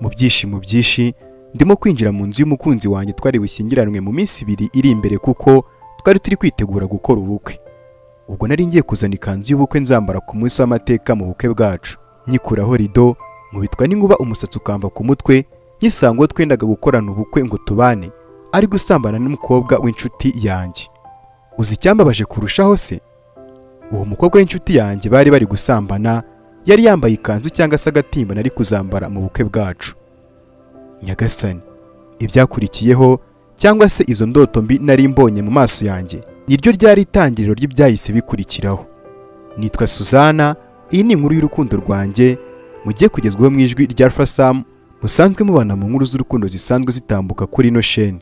mu byishimo byinshi ndimo kwinjira mu nzu y'umukunzi wanjye twari bushyingiranwe mu minsi 2 iri imbere kuko twari turi kwitegura gukora ubukwe. Ubwo nari ngiye kuzana ikanzu y'ubukwe nzambara ku munsi w'amateka mu bukwe bwacu. Nyikuraho rido nkubitwa n'inkuba umusatsi ukamva ku mutwe nyisango twendaga gukorana ubukwe ngo tubane ari gusambana n'umukobwa w'inshuti yanjye. Uzi icyambabaje kurushaho se? Uwo mukobwa w'inshuti yanjye bari gusambana yari yambaye ikanzu cyangwa se agatimba nari kuzambara mu bukwe bwacu. Nyagasani, ibyakurikiyeho cyangwa se izo ndoto mbi nari mbonye mu maso yanjye niryo ryari itangiriro ry'ibyahise bikurikiraho. Nitwa Suzana, iyi ni inkuru y'urukundo rwanjye mugiye kugezwaho mu ijwi rya Alpha Sam, musanzwe mubana mu nkuru z'urukundo zisanzwe zitambuka kuri ino sheni.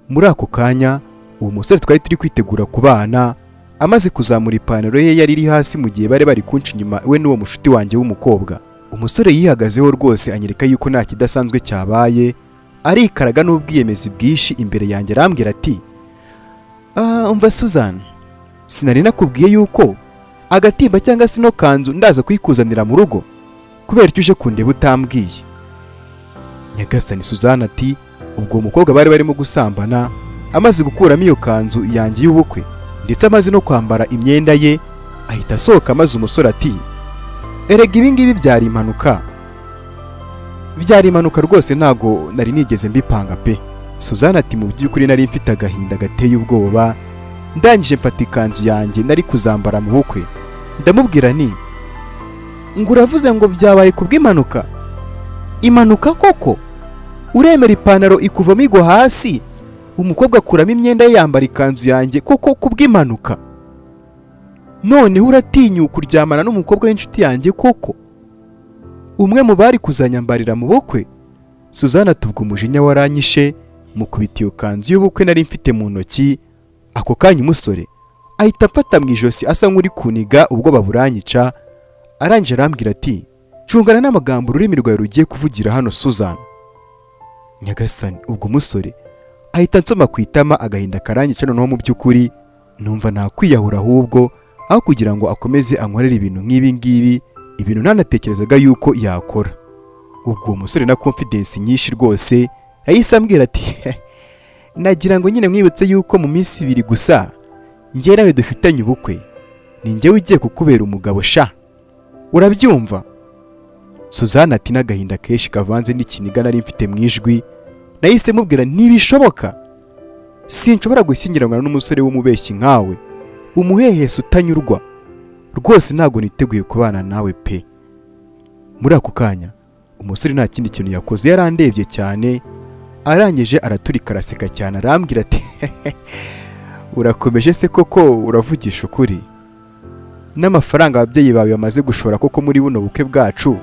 Muri ako kanya uwo musore twari turi kwitegura kubana amaze kuzamura ipantaro ye yari iri hasi mu gihe bari kunca inyuma we n'uwo mushuti wanjye w'umukobwa. Umusore yihagazeho rwose anyereka yuko nta kidasanzwe cyabaye, arikaraga n'ubwiyemezi bwishi imbere yanjye arambwira ati, umva Suzana, sinari nakubwiye yuko agatimba cyangwa se no kanzu ndaza kuyikuzanira mu rugo kubera icyo uje kundeba utambwiye. Nyagasani, Suzana ati, ubwo umukobwa barimo gusambana amaze gukuramo iyo kanzu yanjye y'ubukwe ndetse amaze no kwambara imyenda ye ahita asohoka, maze umusore ati, erega ibi ngibi byari impanuka rwose, ntago nari nigeze mbipanga pe. Suzana ati, mu by'ukuri nari mfite agahinda gateye ubwoba, ndangije mfata ikanzu yanjye nari kuzambara mu bukwe ndamubwira nti, ngo uravuze ngo byabaye kubw'impanuka? Impanuka koko? Uremera ipantaro ikuvamo igwa hasi umukobwa akuramo imyenda ye yambara ikanzu yanjye koko kubw'impanuka? Noneho uratinyuka uryamana n'umukobwa w'inshuti yanjye koko, umwe mu bari kuzanyambarira mu bukwe? Suzana tubwo umujinya waranyishe mukubita iyo kanzu y'ubukwe nari mfite mu ntoki. Ako kanya umusore ahita amfata mu ijosi asa nk'uri kuniga ubwoba buranyica, arangije arambwira ati, cungana n'amagambo ururimi rwawe rugiye kuvugira hano Suzana. Nyagasani, ubwo umusore ahita ansoma ku itama, agahinda karanyica noneho mu by'ukuri numva nta kwiyahura, ahubwo aho kugira ngo akomeze ankorere ibintu nk'ibi ngibi, ibintu ntanatekerezaga yuko yakora. Ubwo uwo musore na confidence nyinshi rwose yahise ambwira ati, nagira ngo nyine mwibutse yuko mu minsi 2 gusa njye nawe dufitanye ubukwe, ni njye ugiye kukubera umugabo sha, urabyumva? Suzana ati, n'agahinda kenshi kavanze n'ikiniga nari mfite mu ijwi nahise mubwira, ntibishoboka, sinshobora gushyingiranwa n'umusore w'umubeshyi nkawe, umuhehese utanyurwa, rwose ntago niteguye kubana nawe pe. Muri ako kanya umusore nta kindi kintu yakoze, yarandebye cyane, arangije araturika araseka cyane arambwira ati, urakomeje se koko, uravugisha ukuri? N'amafaranga ababyeyi bawe bamaze gushora koko muri buno bukwe bwacu,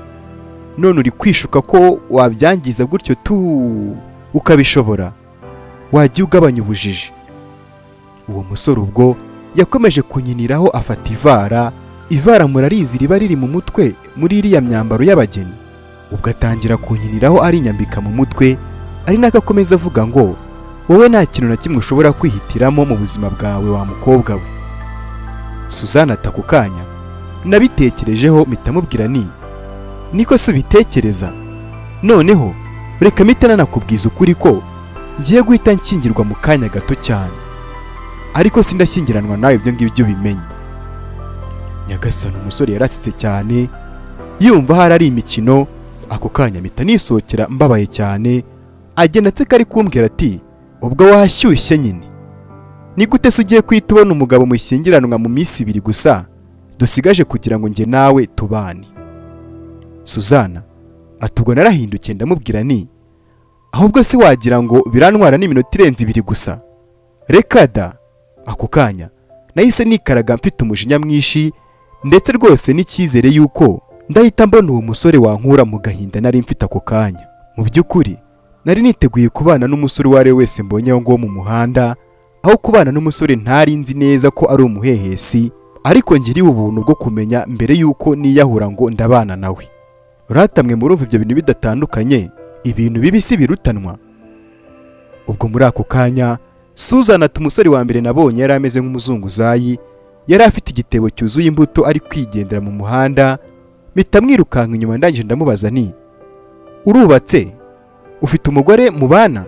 none uri kwishuka ko wabyangiza gutyo tu ukabishobora? Wagiye ugabanya ubujiji. Uwo musore ubwo yakomeje kunyiniraho afata ivara murarizi riba riri mu mutwe muri iriya myambaro y'abageni. Ubwo atangira kunyiniraho arinyambika mu mutwe, ari nako akomeza avuga ngo, wowe nta kintu na kimwe ushobora kwihitiramo mu buzima bwawe wa mukobwa we. Suzana ati, ako kanya nabitekerejeho mpita mubwira nti, niko se ubitekereza? Noneho reka mpita nanakubwiza ukuri ko ngiye guhita nshyingirwa mu kanya gato cyane, ariko sindashyingiranwa nawe, ibyo ngibyo ubimenye. Nyagasani, umusore yarasitse cyane yumva hari ari imikino. Ako kanya mpita nisohokera mbabaye cyane, agenda atseka ari kumbwira ati, ubwo washyushye nyine, ni gute se ugiye kwita ubona umugabo mushyingiranwa mu minsi 2 gusa dusigaje kugira ngo njye nawe tubane? Suzana ati, ubwo narahindukiye ndamubwira nti, ahubwo se wagira ngo birantwara n'iminota irenze 2 gusa? Reka da. Ako kanya nahise nikaraga mfite umujinya mwinshi ndetse rwose n'icyizere yuko ndahita mbona uwo musore wankura mu gahinda nari mfite ako kanya. Mu by'ukuri nari niteguye kubana n'umusore uwo ari we wese mbonye aho ngo mu muhanda, aho kubana n'umusore ntari nzi neza ko ari umuhehesi, ariko ngiriwe ubuntu bwo kumenya mbere yuko niyahura ngo ndabana nawe. Uratamwe murumva ibyo bintu bidatandukanye, ibintu bibi si birutanwa. Ubwo muri ako kanya Suzana ati, umusore wa mbere nabonye yari ameze nk'umuzunguzayi, yari afite igitebo cyuzuye imbuto ari kwigendera mu muhanda. Mpita mwirukanka inyuma ndangije ndamubaza nti, urubatse? ufite umugore mubana?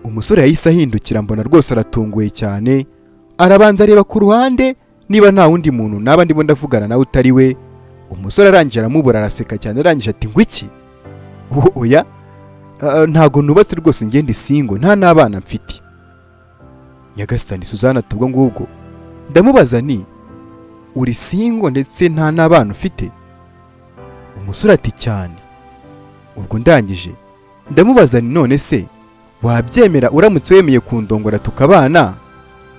Umusore yahise ahindukira, mbona rwose aratunguye cyane, arabanza areba ku ruhande niba nta wundi muntu naba ndimo ndavugana nawe utari we. Umusore arangije aramubura, araseka cyane, arangije ati ngwiki? Oya, ntago nubatse rwose, ngende singo, nta n'abana mfite. Nyagasani Suzana ati ubwo ngubwo? Ndamubaza ni uri singo ndetse nta n'abana ufite? Umusore ati cyane. Ubwo ndangije ndamubaza ni none se wabyemera uramutse wemeye kundongora tukabana,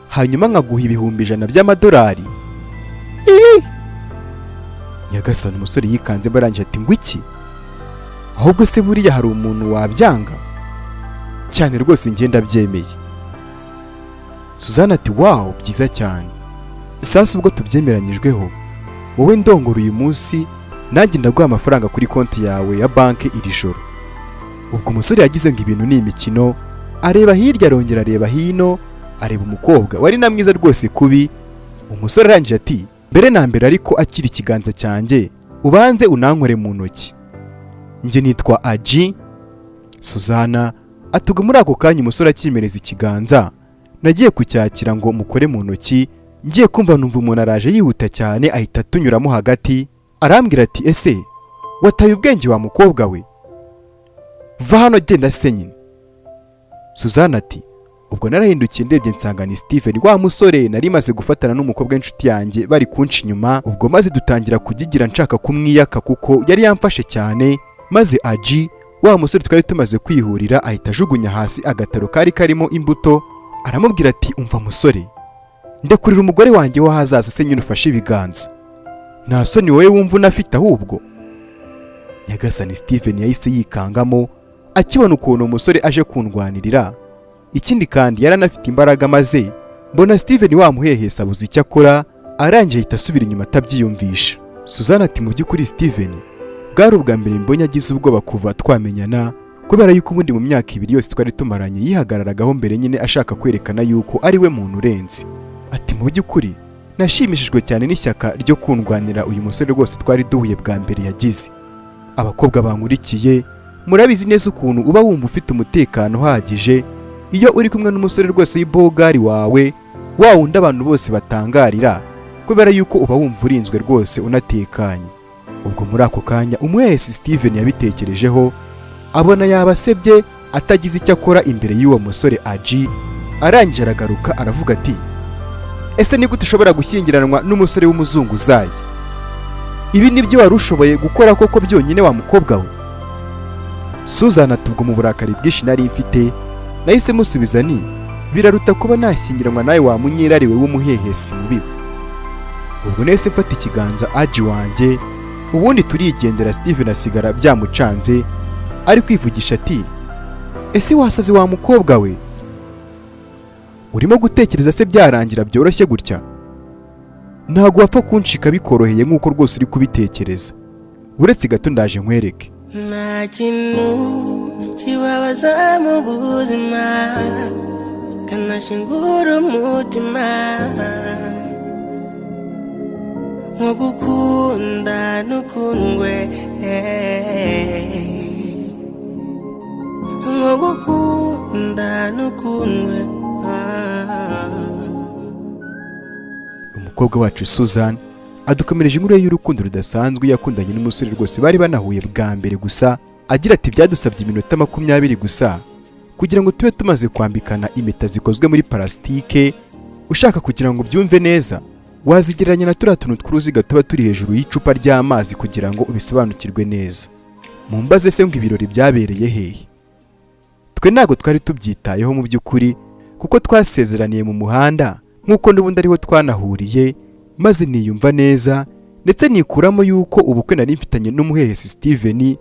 hanyuma nkaguha ibihumbi 100 by'amadolari? Nyagasani umusore yikanze, barangije ati ngwiki? Ahubwo se buriya hari umuntu wabyanga? Cyane rwose ngenda byemeye. Suzana ati wow, byiza cyane. Sasa ubwo tubyemeranyijweho, wowe ndongora uyu munsi, nanjye ndaguha amafaranga kuri konti yawe ya banki iri joro. Ubwo umusore yagize ngo ibintu ni imikino, areba hirya arongera areba hino, areba umukobwa wari na mwiza rwose kubi. Umusore arangije ati mbere na mbere ariko akiri ikiganza cyanjye, ubanze unankore mu ntoki. Njye nitwa Aji. Suzana atuga muri ako kanya umusore akimereza ikiganza, nagiye kucyakira ngo mukore mu ntoki. Ngiye kumva numva umuntu araje yihuta cyane, ahita tunyuramo hagati, arambwira ati ese wataye ubwenge wa mukobwa we? Va hano genda se nyine. Suzana ati ubwo narahindukiye ndebye nsanga ni Steven, wa musore nari maze gufatana n'umukobwa w'inshuti yanjye bari kunca inyuma. Ubwo maze dutangira kugigira nshaka kumwiyaka kuko yari yamfashe cyane, maze Aji wa musore twari tumaze kwihurira ahita ajugunya hasi agataro kari karimo imbuto, aramubwira ati umva musore, ndekurira umugore wanjye wo hazaza se nyine ufashe ibiganza, nta soni wowe wumva unafite ahubwo? Nyagasani Steven yahise yikangamo akibona ukuntu umusore aje kundwanirira, ikindi kandi yaranafite imbaraga, maze mbona Steven wamuhehesa abuze icyo akora, arangije ahita asubira inyuma atabyiyumvisha. Suzana ati mu by'ukuri Steven bwari ubwa mbere mbonye agize ubwoba kuva twamenyana, kubera yuko ubundi mu myaka 2 yose twari tumaranye yihagararagaho mbere nyine ashaka kwerekana yuko ari we muntu urenze. Ati mu by'ukuri nashimishijwe cyane n'ishyaka ryo kundwanira uyu musore rwose twari duhuye bwa mbere yagize. Abakobwa bankurikiye murabizi neza ukuntu uba wumva ufite umutekano uhagije iyo uri kumwe n'umusore rwose w'ibogari wawe, wa wundi abantu bose batangarira, kubera yuko uba wumva urinzwe rwose unatekanye. Ubwo muri ako kanya umwese Steven yabitekerejeho, abona yabasebye atagize icyo akora imbere y'uwo musore Aji. Arangije aragaruka aravuga ati ese ni gute ushobora gushyingiranwa n'umusore w'umuzunguzayi? Ibi nibyo wari ushoboye gukora koko byonyine wa mukobwa we? Suzana tubwo mu burakari bwinshi nari mfite, nahise musubiza ni biraruta kuba nashyingiranwa nawe wa munyirariwe w'umuhehesi mubi. Ubwo nahise mfata ikiganza Aji wanjye, ubundi turigendera. Steven asigara byamucanze, ari kwivugisha ati ese wasaze wa mukobwa we? Urimo gutekereza se byarangira byoroshye gutya? Ntago wapfa kunshika bikoroheye nk'uko rwose uri kubitekereza. Uretse gato ndaje nkwereke. Nta kintu kibabaza mu buzima kikanashingura umutima nko gukunda n'ukundwe, nko gukunda n'ukundwe. Umukobwa wacu Susan adukomereje inkuru y'urukundo rudasanzwe yakundanye n'umusore rwose bari banahuye bwa mbere gusa, agira ati byadusabye iminota 20 gusa kugira ngo tube tumaze kwambikana impeta zikozwe muri parasitike. Ushaka kugira ngo byumve neza wazigereranya na turiya tuntu tw'uruziga tuba turi hejuru y'icupa ry'amazi kugira ngo ubisobanukirwe neza. Mumbaze se ngo ibirori byabereye hehe? Twe ntago twari tubyitayeho mu by'ukuri kuko twasezeraniye mu muhanda nk'uko n'ubundi ariho twanahuriye, maze niyumva neza ndetse nikuramo yuko ubukwe nari mfitanye n'umuhehesi Steven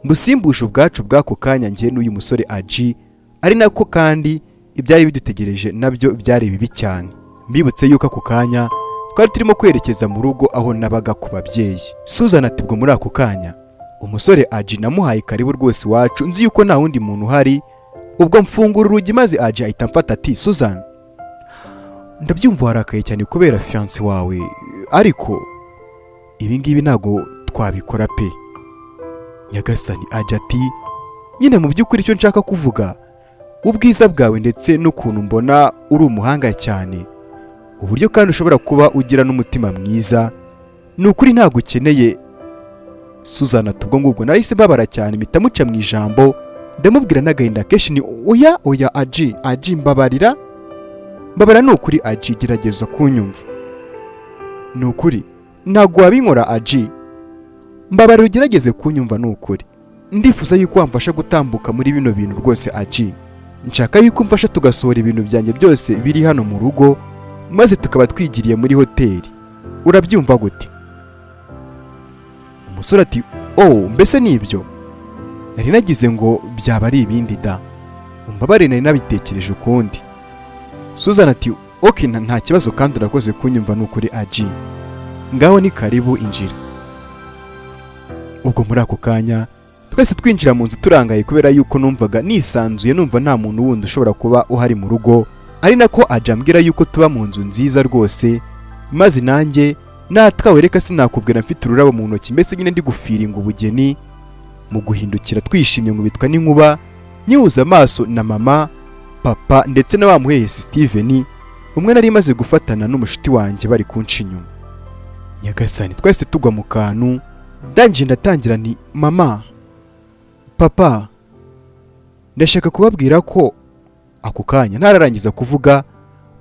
mbusimbuje ubwacu bw'ako kanya njye n'uyu musore Aji, ari nako kandi ibyari bidutegereje nabyo byari bibi cyane. Mbibutse yuko ako kanya twari turimo kwerekeza mu rugo aho nabaga ku babyeyi. Susan ati bwo muri ako kanya umusore Aji namuhaye karibu rwose iwacu, nzi yuko nta wundi muntu uhari. Ubwo mfungura urugi maze Aji ahita mfata ati Susan, ndabyumva warakaye cyane kubera fiance wawe, ariko ibi ngibi ntago twabikora pe. Nyagasani Aji ati nyine mu by'ukuri icyo nshaka kuvuga, ubwiza bwawe ndetse n'ukuntu mbona uri umuhanga cyane, uburyo kandi ushobora kuba ugira n'umutima mwiza, ni ukuri ntabwo ukeneye. Suzana tubwo ngubwo nahise mbabara cyane, mpita muca mu ijambo ndamubwira n'agahinda kenshi ni oya aji mbabarira ni ukuri aji, gerageza kunyumva, ni ukuri ntabwo wabinkora aji, mbabarira ugerageze kunyumva, ni ukuri ndifuza yuko wamfasha gutambuka muri bino bintu rwose aji, nshaka yuko mfasha tugasohora ibintu byanjye byose biri hano mu rugo, maze tukaba twigiriye muri hoteli, urabyumva gute? Umusore ati mbese nibyo, nari nagize ngo byaba ari ibindi da, umbabarire nari nabitekereje ukundi. Suzana ati nta kibazo kandi urakoze kunyumva, ni ukuri aji, ngaho ni karibu injira. Ubwo muri ako kanya twese twinjira mu nzu turangaye kubera yuko numvaga nisanzuye, numva nta muntu wundi ushobora kuba uhari mu rugo, ari nako aje ambwira yuko tuba mu nzu nziza rwose, maze nanjye natwawe reka sinakubwira mfite ururabo mu ntoki, mbese nyine ndi gufiringa ubugeni. Mu guhindukira twishimye ngo bitwa n'inkuba, nyihuza amaso na mama, papa ndetse na wa muhehesi Steven, umwe nari maze gufatana n'umushuti wanjye bari kunca inyuma. Nyagasani twese tugwa mu kantu, ndangije ndatangira nti mama, papa, ndashaka kubabwira ko. Ako kanya ntararangiza kuvuga,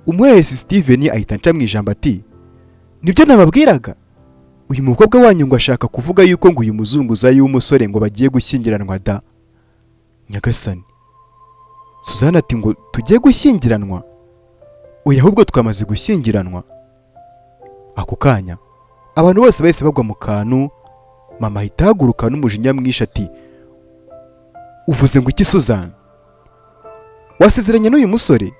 umuhehesi Steven ahita nca mu ijambo ati nibyo nababwiraga, uyu mukobwa wanyu ngo ashaka kuvuga yuko ngo uyu muzunguzayi w'umusore ngo bagiye gushyingiranwa da. Nyagasani. Suzana ati ngo tugiye gushyingiranwa? Oya, ahubwo twamaze gushyingiranwa. Ako kanya abantu bose bahise bagwa mu kantu, mama ahita ahaguruka n'umujinya mwinshi ati uvuze ngo iki Suzana? Wasezeranye n'uyu musore?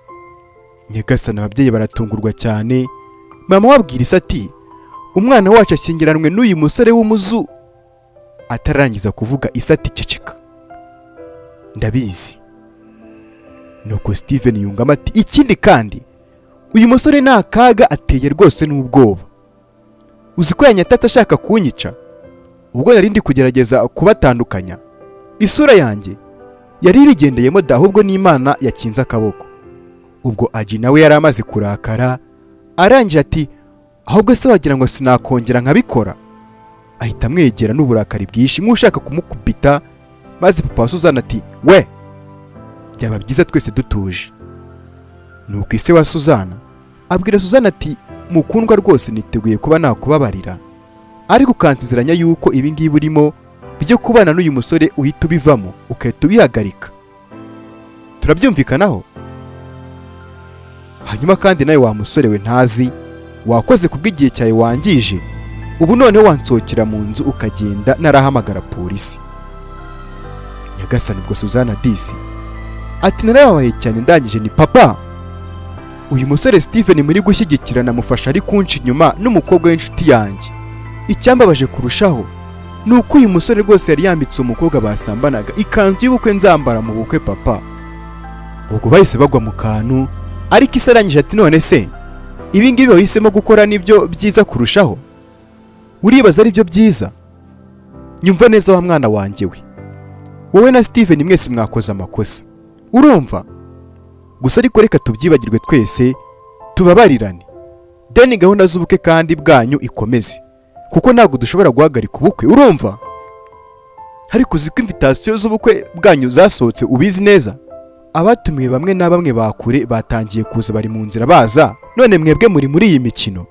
Nyagasani, ababyeyi baratungurwa cyane, mama wabwira Isa ati umwana wacu ashyingiranwe n'uyu musore w'umuzu. Atarangiza kuvuga Isa ati ceceka, ndabizi. Nuko Steven yungama ati ikindi kandi uyu musore nta kaga ateye rwose n'ubwoba, uzi ko yanyatatse ashaka kunyica, ubwo nari ndi kugerageza kubatandukanya, isura yanjye yari irigendeyemo da, ahubwo n'Imana yakinze akaboko. Ubwo aji nawe yari amaze kurakara, arangije ati ahubwo se wagira ngo sinakongera nkabikora? Ahita amwegera n'uburakari bwinshi nk'ushaka kumukubita, maze papa wa Suzana ati we, byaba byiza twese dutuje. Nuko ise wa Suzana abwira Suzana ati mukundwa rwose niteguye kuba nakubabarira, ariko ukansezeranya yuko ibi ngibi urimo byo kubana n'uyu musore uhita ubivamo ukahita ubihagarika, turabyumvikanaho? Hanyuma kandi nawe wa musore we ntazi, wakoze kubw'igihe cyawe wangije, ubu noneho wansohokera mu nzu ukagenda narahamagara polisi. Nyagasani, ubwo Suzana disi ati narababaye cyane, ndangije ni papa, uyu musore Steven muri gushyigikirana mufasha ari kunca inyuma n'umukobwa w'inshuti yanjye. Icyambabaje kurushaho ni uko uyu musore rwose yari yambitse umukobwa basambanaga ikanzu y'ubukwe nzambara mu bukwe papa. Ubwo bahise bagwa mu kantu, ariko Isa arangije ati none se ibi ngibi wahisemo gukora nibyo byiza kurushaho? Uribaza ari byo byiza? Nyumva neza wa mwana wanjye we, wowe na Steven mwese mwakoze amakosa, urumva? Gusa ariko reka tubyibagirwe twese tubabarirane, deni gahunda z'ubukwe kandi bwanyu ikomeze, kuko ntabwo dushobora guhagarika ubukwe, urumva? Ariko uzi ko invitation z'ubukwe bwanyu zasohotse ubizi neza? Abatumiwe bamwe na bamwe bakure batangiye kuza, bari mu nzira baza, none mwebwe muri iyi mikino.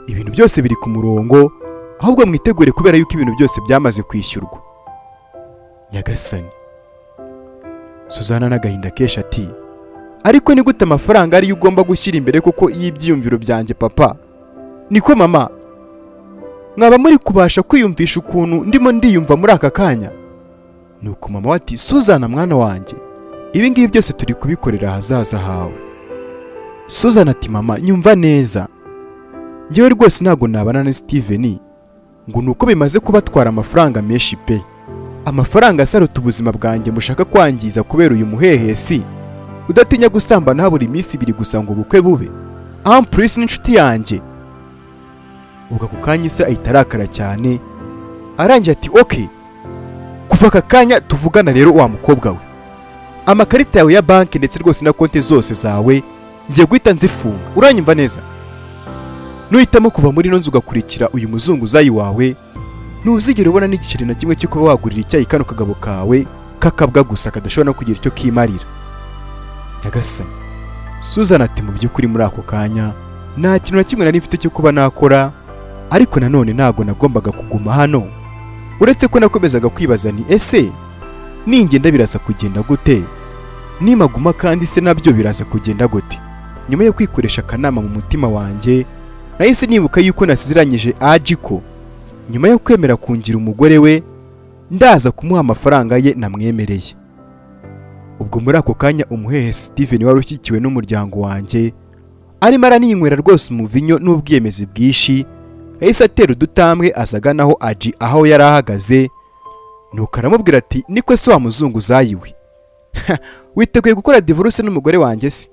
Ibintu byose biri ku murongo, ahubwo mwitegure kubera yuko ibintu byose byamaze kwishyurwa. Nyagasani. Suzana n'agahinda kesha ati ariko ni gute amafaranga ari ugomba gushyira imbere koko y'ibyiyumviro byanjye papa? Niko mama, mwaba muri kubasha kwiyumvisha ukuntu ndimo ndiyumva muri aka kanya? Nuko mama wati Suzana mwana wanjye, ibi ngibi byose turi kubikorera ahazaza hawe. Suzana ati mama nyumva neza, njyewe rwose ntabwo nabana na Steven ngo nuko bimaze kubatwara amafaranga menshi pe, amafaranga asaruta ubuzima bwanjye mushaka kwangiza kubera uyu muhehesi udatinya gusambana buri minsi 2 gusa ngo ubukwe bube, Amprise n'inshuti yanjye. Ubwo ako kanya Isa ahita arakara cyane, arangije ati okay, kuva aka kanya tuvugana rero wa mukobwa we, amakarita yawe ya banki ndetse rwose na konti zose zawe ngiye guhita nzifunga, uranyumva neza? Nuhitamo kuva muri ino nzu ugakurikira uyu muzunguzayi wawe, ntuzigere ubona n'igiceri na kimwe cyo kuba wagurira icyayi kano kagabo kawe kakabwa gusa kadashobora no kugira icyo kimarira. Nyagasani, Susan ati mu by'ukuri muri ako kanya nta kintu na kimwe nari mfite cyo kuba nakora, ariko nanone ntabwo nagombaga kuguma hano, uretse ko nakomezaga kwibaza ni ese ningenda biraza kugenda gute, nimaguma kandi se nabyo biraza kugenda gute. Nyuma yo kwikoresha akanama mu mutima wanjye, nahise nibuka yuko nasezeranyije Aji ko nyuma yo kwemera kungira umugore we ndaza kumuha amafaranga ye namwemereye. Ubwo muri ako kanya umuhehe Steven wari ushyikiwe n'umuryango wanjye arimo araninywera rwose umuvinyo n'ubwiyemezi bwishi, yahise atera udutambwe azaganaho Aji aho yari ahagaze, nuko aramubwira ati niko se wa muzunguzayi we witeguye gukora divorce n'umugore wanjye se?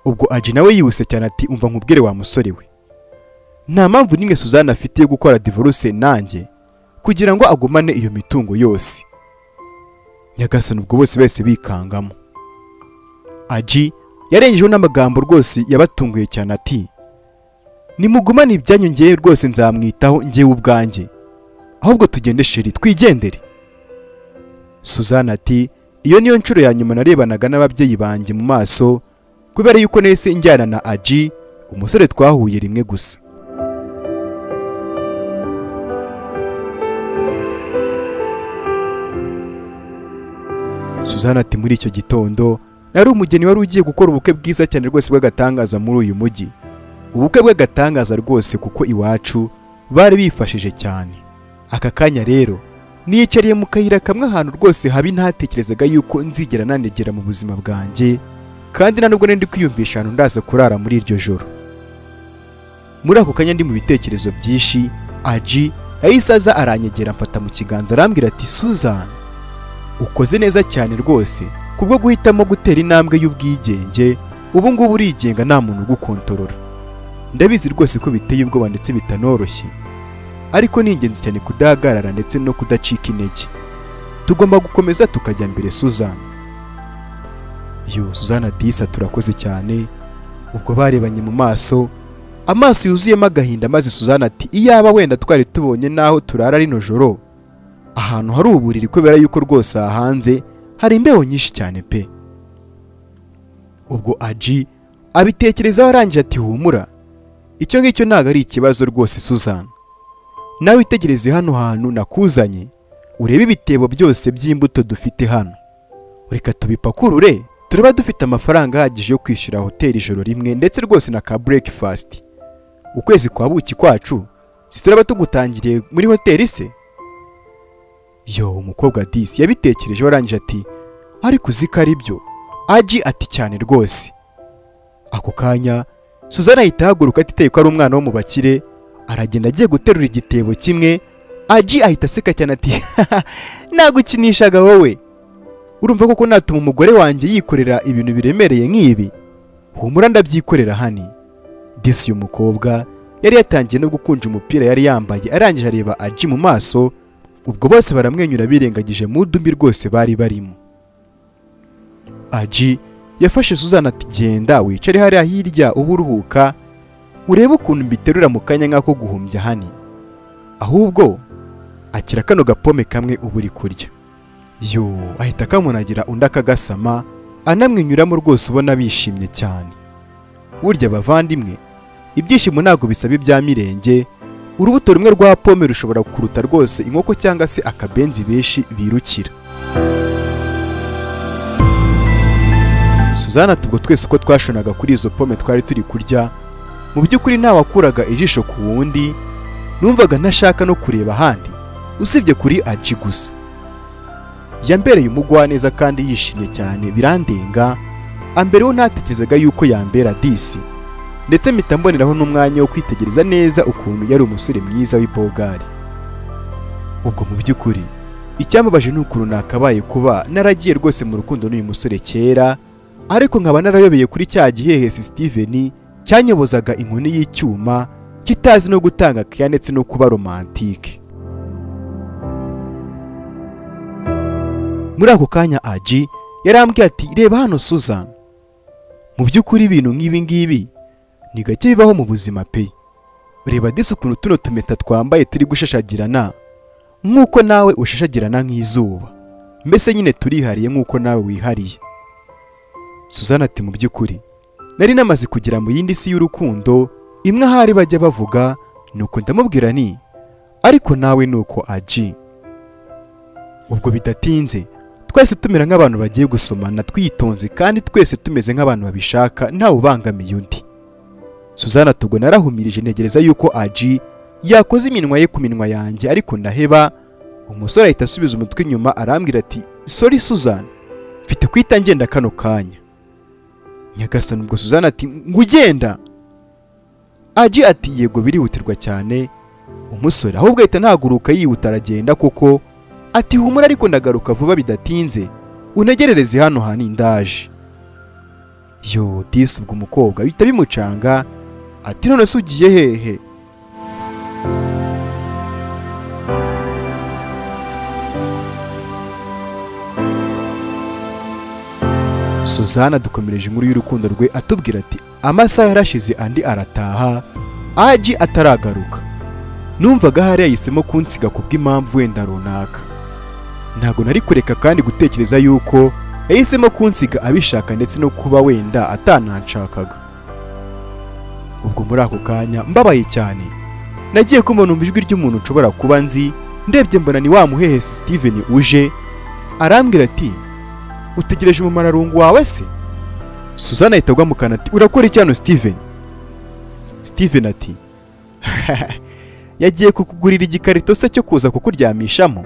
Ubwo Aji nawe yihuse cyane ati umva nkubwire wa musore we, nta mpamvu nimwe Susan afite yo gukora divorce nanjye kugira ngo agumane iyo mitungo yose. Nyagasani, ubwo bose bikangamo. Aji yarengejeho n'amagambo rwose yabatunguye cyane ati nimugumane ibyanyu ngiye rwose nzamwitaho ngiye ubwanjye, ahubwo tugende sheri twigendere. Susan ati iyo niyo nshuro ya nyuma narebanaga n'ababyeyi banjye mu maso, kubera yuko nahise njyana na Aji, umusore twahuye rimwe gusa. Susan ati muri icyo gitondo nari umugeni wari ugiye gukora ubukwe bwiza cyane rwose bw'agatangaza muri uyu mujyi, ubukwe bw'agatangaza rwose kuko iwacu bari bifashije cyane. Aka kanya rero niyicariye mu kayira kamwe ahantu rwose habi ntatekerezaga yuko nzigera nanegera mu buzima bwanjye, kandi nta nubwo ndi kwiyumvisha ahantu ndaza kurara muri iryo joro. Muri ako kanya ndi mu bitekerezo byinshi, Aji yahise aza aranyegera amfata mu kiganza arambwira ati Susan, ukoze neza cyane rwose kubwo guhitamo gutera intambwe y'ubwigenge, ubu ngubu urigenga nta muntu ugukontorora. Ndabizi rwose ko biteye ubwoba ndetse bitanoroshye, ariko ni ingenzi cyane kudahagarara ndetse no kudacika intege. Tugomba gukomeza tukajya mbere Susan. Susan ati turakoze cyane. Ubwo barebanye mu maso, amaso yuzuyemo agahinda, maze Susan ati iyaba wenda twari tubonye naho turara rino joro, ahantu hari uburiri, kubera yuko rwose hanze hari imbeho nyinshi cyane pe. Ubwo Aji abitekerezaho arangije ati humura, icyo ngicyo ntabwo ari ikibazo rwose Susan, nawe itegereze hano hantu nakuzanye, urebe ibitebo byose by'imbuto dufite hano, reka tubipakurure, turaba dufite amafaranga ahagije yo kwishyura hoteli ijoro rimwe ndetse rwose na ka breakfast. Ukwezi kwa buki kwacu situraba tugutangiriye muri hoteli se? Umukobwa disi yabitekerejeho arangije ati ariko uzi ko ari byo? Aji ati cyane rwose. Ako kanya Susan ahita ahaguruka atiteye ko ari umwana wo mu bakire, aragenda agiye guterura igitebo kimwe. Aji ahita aseka cyane ati nagukinishaga wowe, urumva koko natuma umugore wanjye yikorera ibintu biremereye nk'ibi? Humura ndabyikorera hani. Disi uyu mukobwa yari yatangiye no gukunja umupira yari yambaye, arangije areba Aji mu maso, ubwo bose baramwenyura birengagije mu dumbi rwose bari barimo. Aji yafashe Susan ati genda wicare hariya hirya uburuhuka, urebe ukuntu mbiterura mu kanya nk'ako guhumbya hani, ahubwo akira kano gapome kamwe uba uri kurya. Ahita akamunagira undi akagasama, anamwenyuramo rwose ubona bishimye cyane. Burya bavandimwe, ibyishimo ntabwo bisaba ibya mirenge, urubuto rumwe rwa pome rushobora kuruta rwose inkoko cyangwa se akabenzi benshi birukira. Susan ati ubwo twese uko twashonaga kuri izo pome twari turi kurya, mu by'ukuri nta wakuraga ijisho ku wundi, numvaga ntashaka no kureba ahandi usibye kuri Aji gusa. Yambereye umugwaneza kandi yishimye cyane birandenga, ambereho ntatekerezaga yuko yambera disi, ndetse mpita mboneraho n'umwanya wo kwitegereza neza ukuntu yari umusore mwiza w'ibogari. Ubwo mu by'ukuri icyambabaje ni ukuntu nakabaye kuba naragiye rwose mu rukundo n'uyu musore kera, ariko nkaba narayobeye kuri cya gihehe Steven cyanyobozaga inkoni y'icyuma, kitazi no gutanga keya ndetse no kuba romantike. Muri ako kanya Aji yarambwiye ati reba hano Susan, mu by'ukuri ibintu nk'ibi ngibi ni gake bibaho mu buzima pe. Reba disi ukuntu tuno tumeta twambaye turi gushashagirana nk'uko nawe ushashagirana nk'izuba, mbese nyine turihariye nk'uko nawe wihariye. Susan ati mu by'ukuri nari namaze kugera mu yindi si y'urukundo imwe ahari bajya bavuga, nuko ndamubwira ni ariko nawe nuko Aji. Ubwo bidatinze twese tumera nk'abantu bagiye gusomana twitonze kandi twese tumeze nk'abantu babishaka ntawe ubangamiye undi. Susan tubwo narahumirije ntegereza yuko Aji yakoze iminwa ye ku minwa yanjye, ariko ndaheba. Umusore ahita asubiza umutwe inyuma arambwira ati sorry Susan, mfite kwita ngenda kano kanya. Nyagasani, ubwo Susan ati ngugenda? Aji ati yego birihutirwa cyane. Umusore ahubwo ahita ntaguruka yihuta aragenda kuko ati humura ariko ndagaruka vuba bidatinze, unegerereze hano hani ndaje. Yo disi ubwo umukobwa bita bimucanga ati none se ugiye hehe? Susan dukomereje inkuru y'urukundo rwe atubwira ati amasaha yarashize andi arataha, Aji ataragaruka. Numvaga hari yahisemo kunsiga kubw'impamvu wenda runaka. Ntago nari kureka kandi gutekereza yuko yahisemo kunsiga abishaka ndetse no kuba wenda atananshakaga. Ubwo muri ako kanya mbabaye cyane nagiye kumva numva ijwi ry'umuntu nshobora kuba nzi, ndebye mbona ni wa muhehe Steven uje arambwira ati utegereje umumararungu wawe se? Susan ahita agwa mu kanwa ati urakora iki hano Steven? Steven ati yagiye kukugurira igikarito se cyo kuza kukuryamishamo.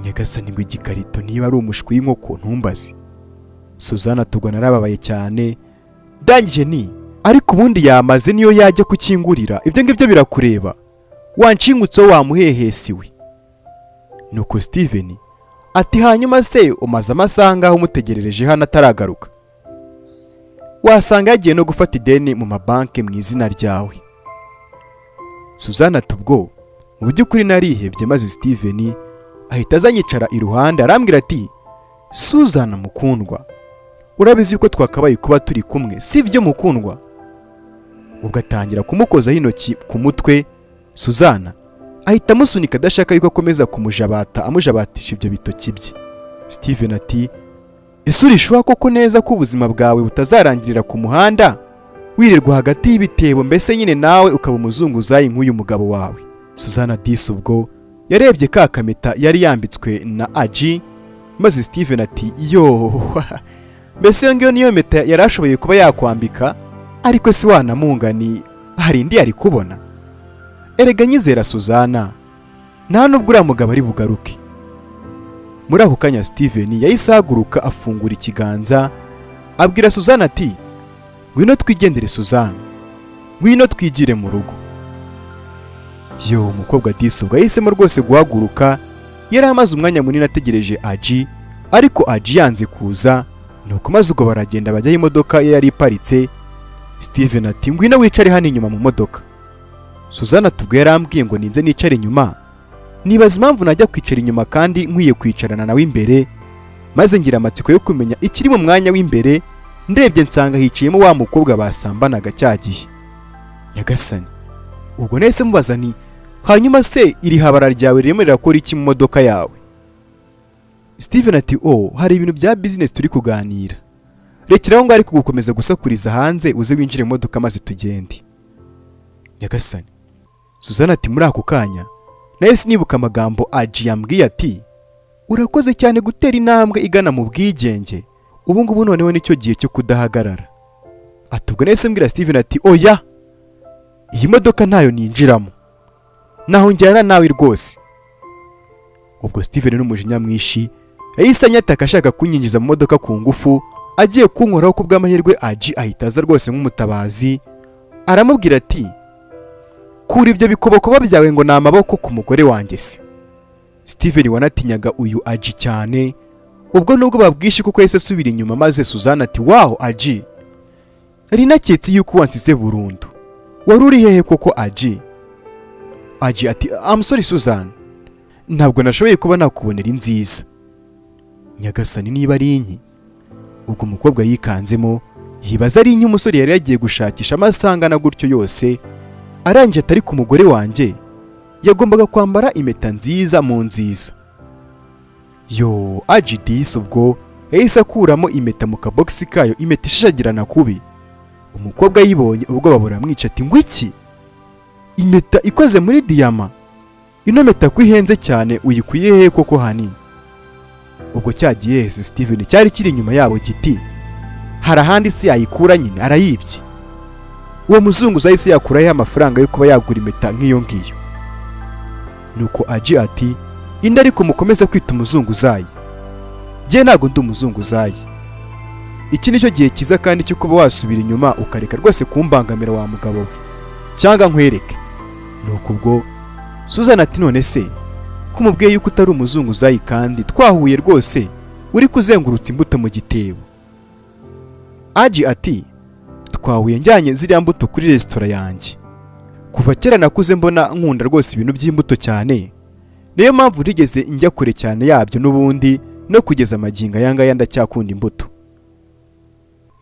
Nyagasani ngo igikarito niba ari umushwi w'inkoko ntumbaze. Susan tugwa narababaye cyane, ndangije ni ariko ubundi yamaze niyo yajya kukingurira, ibyo ngibyo birakureba, wancingutseho wamuhehesiwe. Nuko Steven ati hanyuma se umaze amasaha ngaho umutegerereje hano ataragaruka? Wasanga yagiye no gufata ideni mu mabanki mu izina ryawe. Susan tubwo mu by'ukuri narihebye, maze Steven ahita azanyicara iruhande arambwira ati Susan mukundwa, urabizi yuko twakabaye kuba turi kumwe sibyo mukundwa? Ubwo atangira kumukozaho intoki ku mutwe. Susan ahita amusunika adashaka yuko akomeza kumujabata, amujabatisha ibyo bitoki bye. Steven ati ese urishwa koko neza ko ubuzima bwawe butazarangirira ku muhanda wirirwa hagati y'ibitebo, mbese nyine nawe ukaba umuzunguzayi nk'uyu mugabo wawe? Susan disi ubwo yarebye ka kameta yari yambitswe na Aji, maze Steven ati yo mbese iyo ngiyo niyo meta yari ashoboye kuba yakwambika? Ariko si wanamungani hari indi yari kubona? Erega nyizera Susan, nta nubwo uriya mugabo ari bugaruke. Muri ako kanya Steven yahise ahaguruka afungura ikiganza abwira Susan ati ngwino twigendere Susan, ngwino twigire mu rugo. Yo umukobwa disi ubwo yahisemo rwose guhaguruka, yari amaze umwanya munini ategereje Aji, ariko Aji yanze kuza. Nuko maze ubwo baragenda bajyaho imodoka ye yari iparitse. Steven ati ngwino wicare hano inyuma mu modoka. Susan tubwo yarambwiye ngo ninze nicare inyuma, nibaza impamvu najya kwicara inyuma kandi nkwiye kwicarana nawe imbere, maze ngira amatsiko yo kumenya ikiri mu mwanya w'imbere. Ndebye nsanga hiciyemo wa mukobwa basambanaga cya gihe. Nyagasani, ubwo nahise mubaza nti hanyuma se iri habara ryawe ririmo rirakora iki mu modoka yawe? Steven ati hari ibintu bya business turi kuganira, rekeraho ngo ari kugukomeza gusakuriza hanze, uze winjire mu modoka maze tugende. Nyagasani. Susan ati muri ako kanya nahise nibuka amagambo Aji yambwiye ati urakoze cyane gutera intambwe igana mu bwigenge, ubu ngubu noneho nicyo gihe cyo kudahagarara. Atubwo nahise mbwira Steven ati oya, iyi modoka ntayo ninjiramo, naho njyana nawe rwose. Ubwo Steven n'umujinya mwinshi yahise anyataka ashaka kunyinjiza mu modoka ku ngufu, agiye kunkoraho ku bw'amahirwe Aji ahita aza rwose nk'umutabazi, aramubwira ati kura ibyo bikobokoba byawe ngo ni amaboko ku mugore wanjye se. Steven wanatinyaga uyu Aji cyane, ubwo nubwo babwishe kuko yahise asubira inyuma, maze Susan ati wow Aji, nari naketse yuko wansize burundu, wari uri hehe koko Aji? Aji ati I'm sorry Susan, ntabwo nashoboye kuba nakubonera inziza. nyagasani niba ari inki. Ubwo umukobwa yikanzemo yibaza ari inki umusore yari yagiye gushakisha amasangana gutyo yose, arangije atari ku mugore wanjye yagombaga kwambara impeta nziza mu nziza. Yo, Ajidisi ubwo yahise akuramo impeta mu kabogisi kayo, impeta ishashagirana kubi. Umukobwa yibonye ubwoba buramwica ati ngo iki? Impeta ikoze muri diyama? Ino mpeta ko ihenze cyane uyikuye hehe koko hani? Ubwo cyagiye Yesu Steven cyari kiri inyuma yabo giti hari ahandi se yayikura nyine arayibye. Uwo muzungu zahise yakuraho amafaranga yo kuba yagura impeta nk'iyo ngiyo. Nuko Aji ati indi ariko mukomeza kwita umuzunguzayi. Jye ntago ndi umuzunguzayi. Iki nicyo gihe kiza kandi cyo kuba wasubira inyuma ukareka rwose kumbangamira wa mugabo we, cyangwa nkwereke. Nuko ubwo Susan ati none se kumubwiye yuko utari umuzunguzayi kandi twahuye rwose uri kuzengurutsa imbuto mu gitebo. Aji ati twahuye njyanye ziriya mbuto kuri resitora yanjye. Kuva kera nakuze mbona nkunda rwose ibintu by'imbuto cyane, niyo mpamvu rigeze njya kure cyane yabyo n'ubundi no kugeza amagingo ayangaya ndacyakunda imbuto.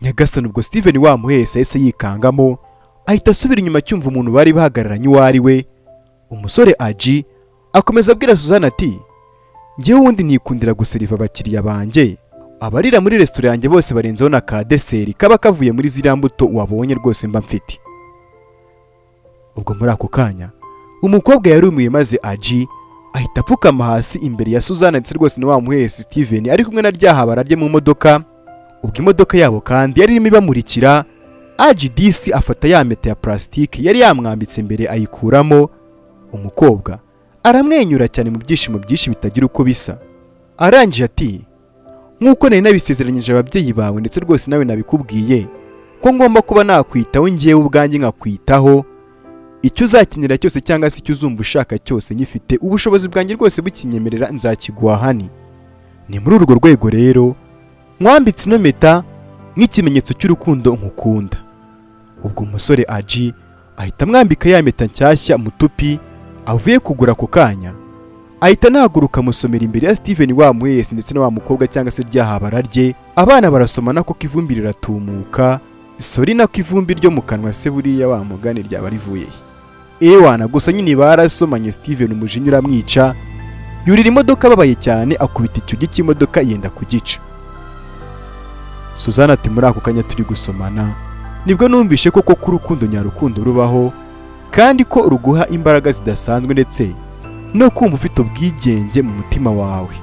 Nyagasani ubwo Steven wamuhese yahise yikangamo ahita asubira inyuma cyumva umuntu bari bahagararanye uwo ari we. Umusore Aji akomeza abwira Susan ati njyewe wundi nikundira guseriva abakiriya banjye, abarira muri resitora yanjye bose barenzeho na ka deseri kaba kavuye muri ziriya mbuto wabonye rwose mba mfite. Ubwo muri ako kanya umukobwa yarumiye maze Aji ahita apfukama hasi imbere ya Susan ndetse rwose ni wamuhese Steven ari kumwe na ryahabara rye mu modoka. Ubwo imodoka yabo kandi yari irimo ibamurikira. Ajidisi afata ya mpeta ya plastique yari yamwambitse imbere ayikuramo. Umukobwa aramwenyura cyane mu byishimo byinshi bitagira uko bisa. Arangije ati nk'uko nari nabisezeranyije ababyeyi bawe ndetse rwose nawe nabikubwiye ko ngomba kuba nakwitaho njyewe ubwanjye nkakwitaho, icyo uzakenera cyose cyangwa se icyo uzumva ushaka cyose nyifite ubushobozi bwanjye rwose bukinyemerera nzakiguha hani. Ni muri urwo rwego rero mwambitse ino mpeta nk'ikimenyetso cy'urukundo nkukunda. Ubwo umusore Aji ahita mwambika ya mpeta nshyashya mu tupi avuye kugura ako kanya, ahita nahaguruka musomera imbere ya Steven wamuhese ndetse na wa mukobwa cyangwa se ryahabara rye. Abana barasomana ko ivumbi riratumuka, sori nako ivumbi ryo mu kanwa se buriya wa mugani ryaba rivuye ewana. Gusa nyine barasomanye Steven umujinya uramwica, yurira imodoka babaye cyane akubita icyo giki imodoka yenda kugica. Susan ati muri ako kanya turi gusomana nibwo numvishe koko ko urukundo nyarukundo rubaho kandi ko ruguha imbaraga zidasanzwe ndetse no kumva ufite ubwigenge mu mutima wawe.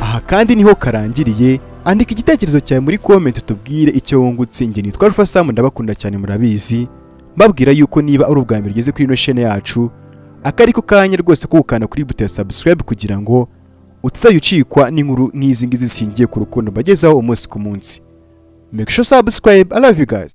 Aha kandi niho karangiriye. Andika igitekerezo cyawe muri comment tubwire icyo wungutse. Nge nitwa Alpha Sam ndabakunda cyane murabizi, mbabwira yuko niba ari ubwa mbere ugeze kuri ino channel yacu akariko kanya rwose ko gukanda kuri buto ya subscribe kugira ngo utazayucikwa n'inkuru nk'izi ngizi zishingiye ku rukundo bagezaho umunsi ku munsi. Make sure subscribe. I love you guys.